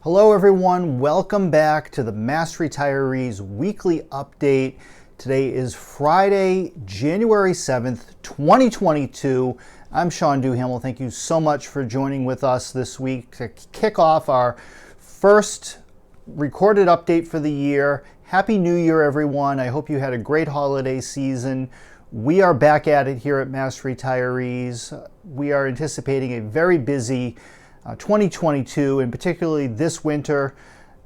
Hello everyone, welcome back to the Mass Retirees Weekly Update. Today is Friday, January 7th, 2022. I'm Sean Duhamel. Thank you so much for joining with us this week to kick off our first recorded update for the year. Happy New Year, everyone. I hope you had a great holiday season. We are back at it here at Mass Retirees. We are anticipating a very busy 2022, and particularly this winter.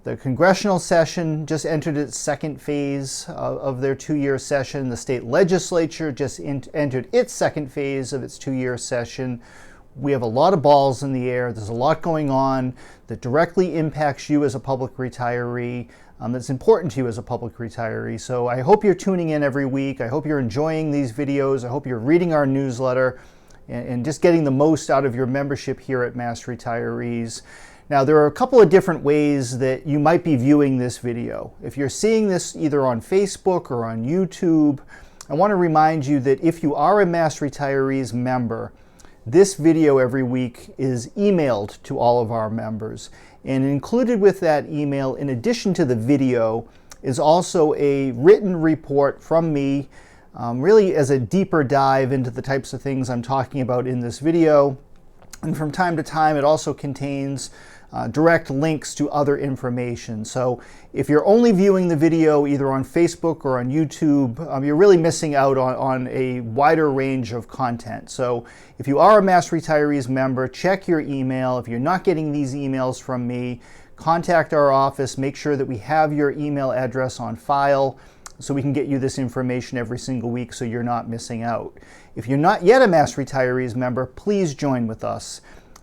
The congressional session just entered its second phase of their two-year session. The state legislature just entered its second phase of its two-year session. We have a lot of balls in the air. There's a lot going on that directly impacts you as a public retiree, that's important to you as a public retiree. So I hope you're tuning in every week. I hope you're enjoying these videos. I hope you're reading our newsletter and just getting the most out of your membership here at Mass Retirees. Now, there are a couple of different ways that you might be viewing this video. If you're seeing this either on Facebook or on YouTube, I want to remind you that if you are a Mass Retirees member, this video every week is emailed to all of our members. And included with that email, in addition to the video, is also a written report from me, really as a deeper dive into the types of things I'm talking about in this video. And from time to time, it also contains direct links to other information. So if you're only viewing the video either on Facebook or on YouTube, you're really missing out on a wider range of content. So if you are a Mass Retirees member, check your email. If you're not getting these emails from me, contact our office. Make sure that we have your email address on file so we can get you this information every single week so you're not missing out. If you're not yet a Mass Retirees member, please join with us.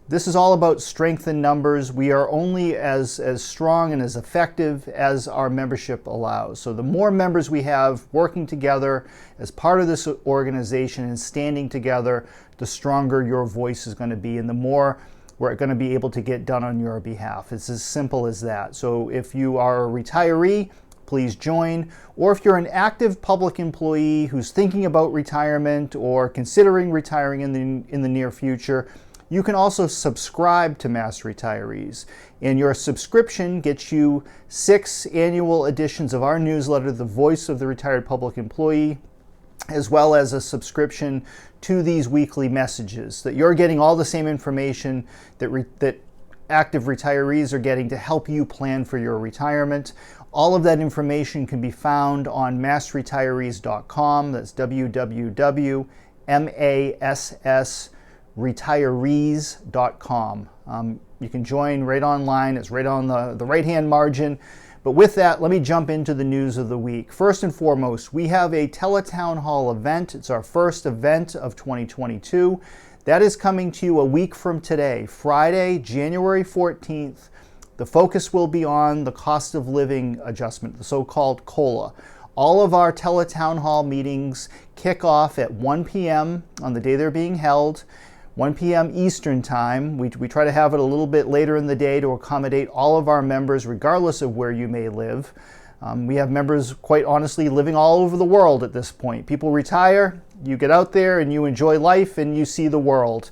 This is all about strength in numbers. We are only as strong and as effective as our membership allows. So the more members we have working together as part of this organization and standing together, the stronger your voice is going to be and the more we're going to be able to get done on your behalf. It's as simple as that. So if you are a retiree, please join. Or if you're an active public employee who's thinking about retirement or considering retiring in the near future, you can also subscribe to Mass Retirees. And your subscription gets you 6 annual editions of our newsletter, The Voice of the Retired Public Employee, as well as a subscription to these weekly messages, that you're getting all the same information that active retirees are getting to help you plan for your retirement. All of that information can be found on massretirees.com. That's www.massretirees.com. You can join right online. It's right on the right-hand margin. But with that, let me jump into the news of the week. First and foremost, we have a Teletown Hall event. It's our first event of 2022. That is coming to you a week from today, Friday, January 14th. The focus will be on the cost of living adjustment, the so-called COLA. All of our Teletown Hall meetings kick off at 1 p.m. on the day they're being held, 1 p.m. Eastern Time. We try to have it a little bit later in the day to accommodate all of our members, regardless of where you may live. We have members, quite honestly, living all over the world at this point. People retire, you get out there and you enjoy life and you see the world.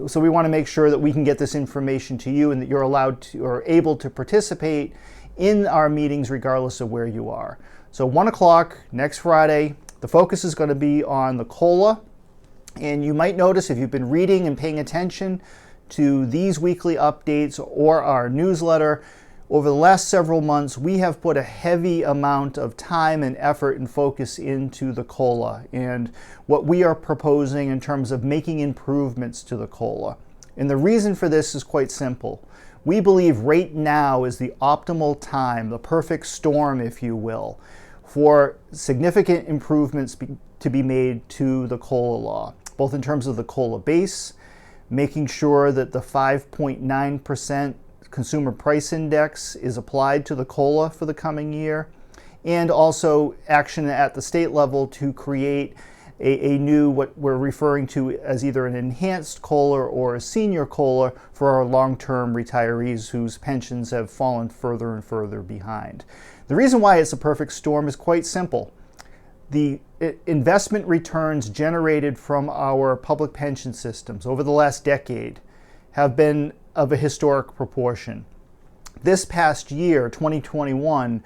So we want to make sure that we can get this information to you and that you're allowed to or able to participate in our meetings regardless of where you are. So 1 o'clock next Friday, the focus is going to be on the COLA. And you might notice if you've been reading and paying attention to these weekly updates or our newsletter, over the last several months, we have put a heavy amount of time and effort and focus into the COLA and what we are proposing in terms of making improvements to the COLA. And the reason for this is quite simple. We believe right now is the optimal time, the perfect storm, if you will, for significant improvements to be made to the COLA law, both in terms of the COLA base, making sure that the 5.9% Consumer Price Index is applied to the COLA for the coming year, and also action at the state level to create a new, what we're referring to as either an enhanced COLA or a senior COLA for our long-term retirees whose pensions have fallen further and further behind. The reason why it's a perfect storm is quite simple. The investment returns generated from our public pension systems over the last decade have been of a historic proportion. This past year, 2021,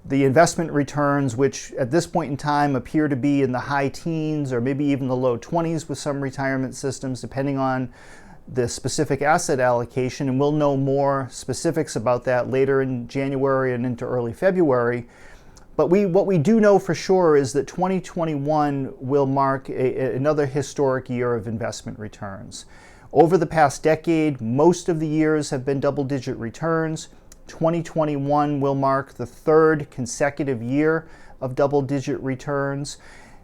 the investment returns, which at this point in time appear to be in the high teens or maybe even the low 20s with some retirement systems, depending on the specific asset allocation, and we'll know more specifics about that later in January and into early February. But what we do know for sure is that 2021 will mark another historic year of investment returns. Over the past decade, most of the years have been double-digit returns. 2021 will mark the third consecutive year of double-digit returns.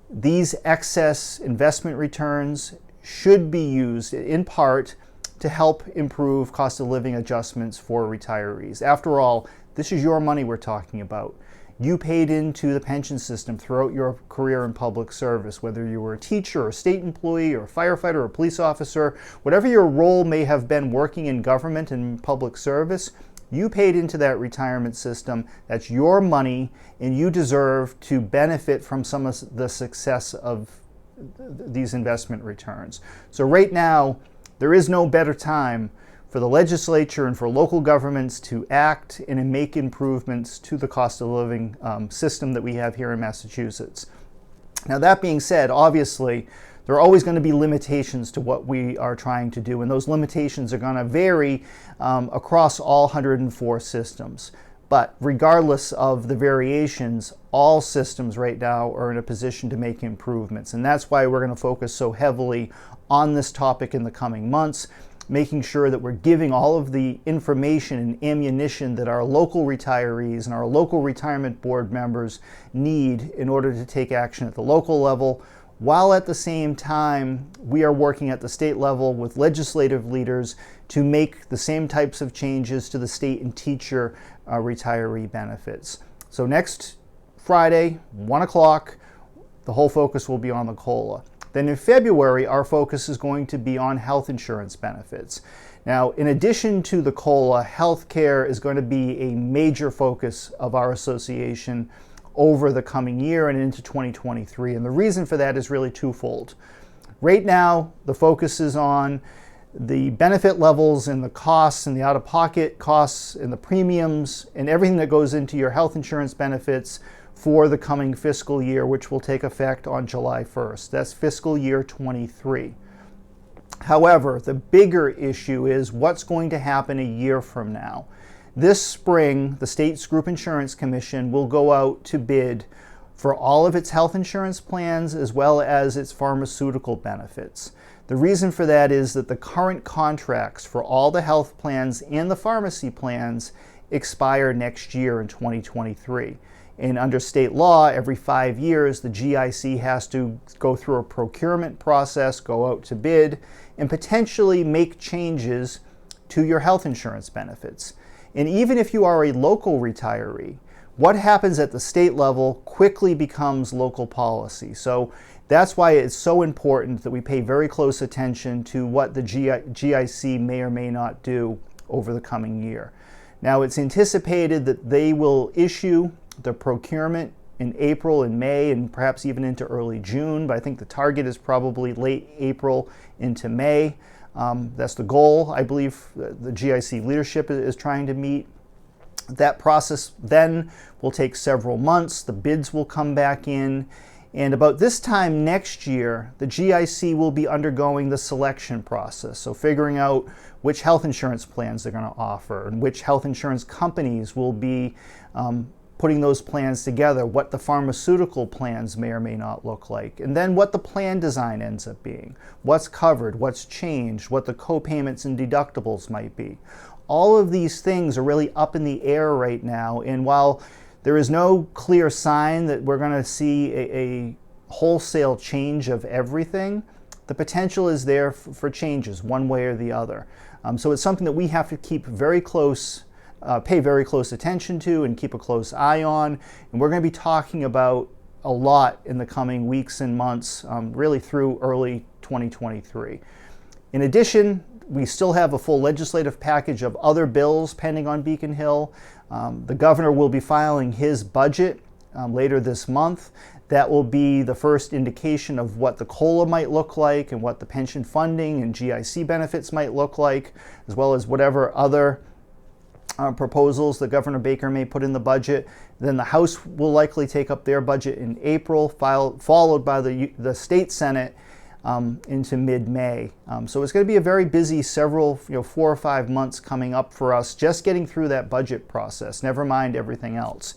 These excess investment returns should be used in part to help improve cost of living adjustments for retirees. After all, this is your money we're talking about. You paid into the pension system throughout your career in public service, whether you were a teacher or a state employee or a firefighter or a police officer, whatever your role may have been working in government and public service, you paid into that retirement system. That's your money, and you deserve to benefit from some of the success of these investment returns. So right now, there is no better time for the legislature and for local governments to act and make improvements to the cost of living system that we have here in Massachusetts. Now, that being said, obviously, there are always going to be limitations to what we are trying to do, and those limitations are going to vary across all 104 systems. But regardless of the variations, all systems right now are in a position to make improvements. And that's why we're going to focus so heavily on this topic in the coming months, making sure that we're giving all of the information and ammunition that our local retirees and our local retirement board members need in order to take action at the local level, while at the same time we are working at the state level with legislative leaders to make the same types of changes to the state and teacher retiree benefits. So next Friday, 1 o'clock, the whole focus will be on the COLA. Then in February, our focus is going to be on health insurance benefits. Now, in addition to the COLA, healthcare is going to be a major focus of our association over the coming year and into 2023. And the reason for that is really twofold. Right now, the focus is on the benefit levels and the costs and the out-of-pocket costs and the premiums and everything that goes into your health insurance benefits for the coming fiscal year, which will take effect on July 1st. That's fiscal year 23. However, the bigger issue is what's going to happen a year from now. This spring, the state's Group Insurance Commission will go out to bid for all of its health insurance plans as well as its pharmaceutical benefits. The reason for that is that the current contracts for all the health plans and the pharmacy plans expire next year in 2023. And under state law, every 5 years, the GIC has to go through a procurement process, go out to bid, and potentially make changes to your health insurance benefits. And even if you are a local retiree, what happens at the state level quickly becomes local policy. So that's why it's so important that we pay very close attention to what the GIC may or may not do over the coming year. Now, it's anticipated that they will issue the procurement in April and May and perhaps even into early June, but I think the target is probably late April into May. That's the goal, I believe, the GIC leadership is trying to meet. That process then will take several months. The bids will come back in. And about this time next year, the GIC will be undergoing the selection process. So figuring out which health insurance plans they're going to offer and which health insurance companies will be putting those plans together, what the pharmaceutical plans may or may not look like, and then what the plan design ends up being, what's covered, what's changed, what the co-payments and deductibles might be. All of these things are really up in the air right now, and while there is no clear sign that we're going to see a wholesale change of everything, the potential is there for changes one way or the other. So it's something that we have to keep very close pay very close attention to and keep a close eye on. And we're going to be talking about a lot in the coming weeks and months, really through early 2023. In addition, we still have a full legislative package of other bills pending on Beacon Hill. The governor will be filing his budget later this month. That will be the first indication of what the COLA might look like and what the pension funding and GIC benefits might look like, as well as whatever other proposals that Governor Baker may put in the budget. Then the House will likely take up their budget in April, followed by the state Senate into mid-May. So it's going to be a very busy 4 or 5 months coming up for us just getting through that budget process, never mind everything else.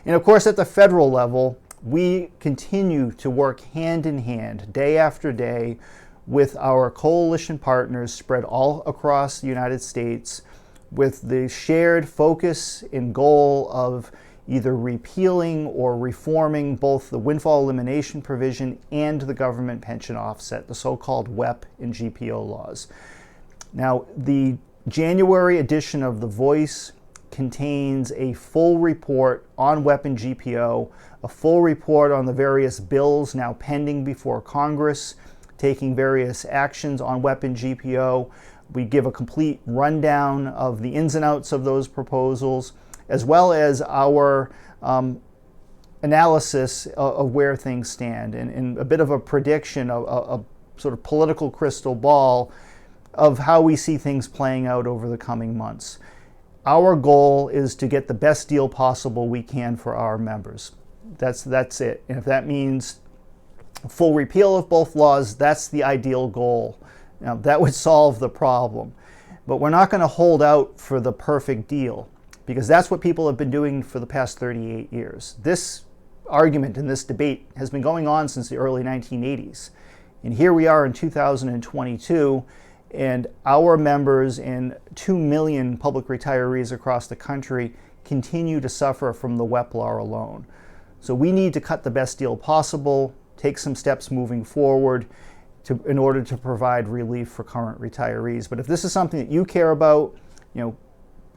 And of course, at the federal level, we continue to work hand in hand, day after day, with our coalition partners spread all across the United States, with the shared focus and goal of either repealing or reforming both the windfall elimination provision and the government pension offset, the so-called WEP and GPO laws. Now, the January edition of The Voice contains a full report on WEP and GPO, a full report on the various bills now pending before Congress, taking various actions on WEP and GPO. We give a complete rundown of the ins and outs of those proposals, as well as our analysis of where things stand, and a bit of a prediction, a sort of political crystal ball of how we see things playing out over the coming months. Our goal is to get the best deal possible we can for our members. That's it. And if that means full repeal of both laws, that's the ideal goal. Now, that would solve the problem. But we're not going to hold out for the perfect deal, because that's what people have been doing for the past 38 years. This argument and this debate has been going on since the early 1980s. And here we are in 2022, and our members and 2 million public retirees across the country continue to suffer from the WEP law alone. So we need to cut the best deal possible, take some steps moving forward in order to provide relief for current retirees. But if this is something that you care about,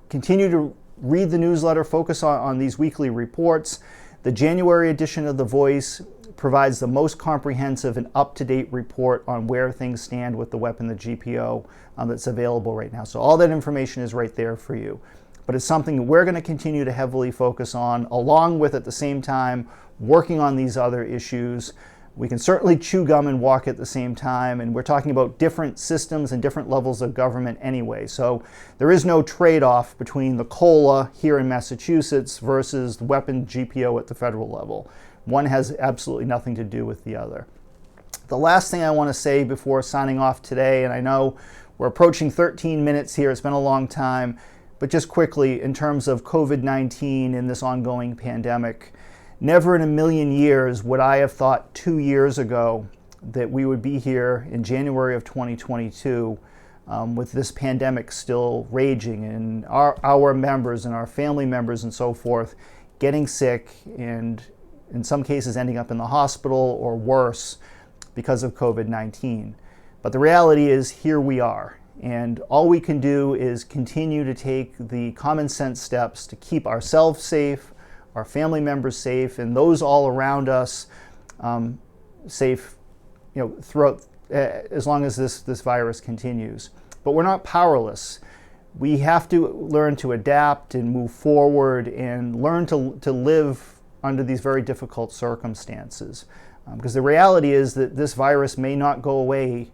continue to read the newsletter, focus on these weekly reports. The January edition of The Voice provides the most comprehensive and up-to-date report on where things stand with the WEP and the GPO that's available right now. So all that information is right there for you. But it's something we're going to continue to heavily focus on, along with, at the same time, working on these other issues. We can certainly chew gum and walk at the same time, and we're talking about different systems and different levels of government anyway. So there is no trade-off between the COLA here in Massachusetts versus the WEP and GPO at the federal level. One has absolutely nothing to do with the other. The last thing I want to say before signing off today, and I know we're approaching 13 minutes here, it's been a long time, but just quickly, in terms of COVID-19 and this ongoing pandemic, never in a million years would I have thought 2 years ago that we would be here in January of 2022 with this pandemic still raging, and our members and our family members and so forth getting sick, and in some cases ending up in the hospital or worse because of COVID-19. But the reality is, here we are. And all we can do is continue to take the common sense steps to keep ourselves safe, our family members safe, and those all around us safe, throughout as long as this virus continues. But we're not powerless. We have to learn to adapt and move forward and learn to live under these very difficult circumstances. Because the reality is that this virus may not go away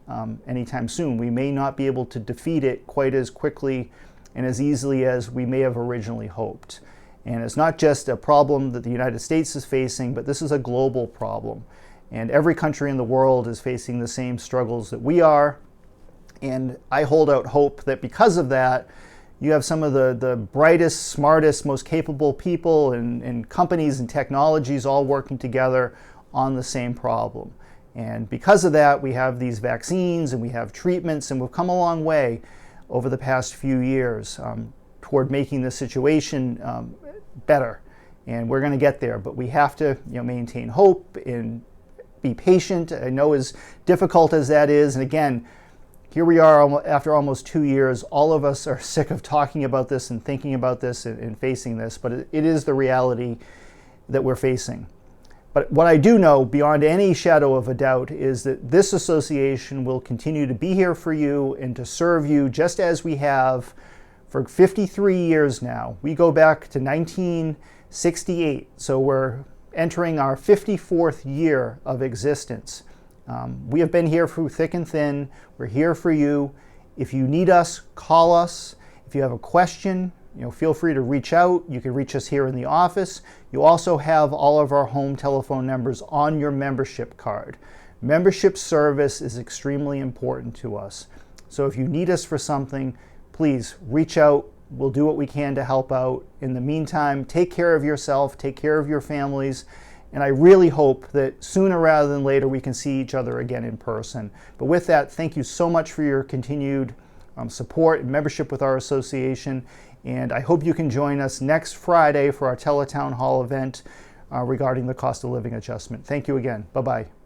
anytime soon. We may not be able to defeat it quite as quickly and as easily as we may have originally hoped. And it's not just a problem that the United States is facing, but this is a global problem. And every country in the world is facing the same struggles that we are. And I hold out hope that because of that, you have some of the brightest, smartest, most capable people and companies and technologies all working together on the same problem. And because of that, we have these vaccines and we have treatments, and we've come a long way over the past few years toward making the situation better. And we're going to get there, but we have to maintain hope and be patient. I know as difficult as that is, and again, here we are after almost 2 years. All of us are sick of talking about this and thinking about this and facing this, but it is the reality that we're facing. But what I do know, beyond any shadow of a doubt, is that this association will continue to be here for you and to serve you just as we have for 53 years now. We go back to 1968, so we're entering our 54th year of existence. We have been here through thick and thin. We're here for you. If you need us, call us. If you have a question, feel free to reach out. You can reach us here in the office. You also have all of our home telephone numbers on your membership card. Membership service is extremely important to us. So if you need us for something, please reach out. We'll do what we can to help out. In the meantime, take care of yourself, take care of your families, and I really hope that sooner rather than later we can see each other again in person. But with that, thank you so much for your continued support and membership with our association, and I hope you can join us next Friday for our Teletown Hall event regarding the cost of living adjustment. Thank you again. Bye-bye.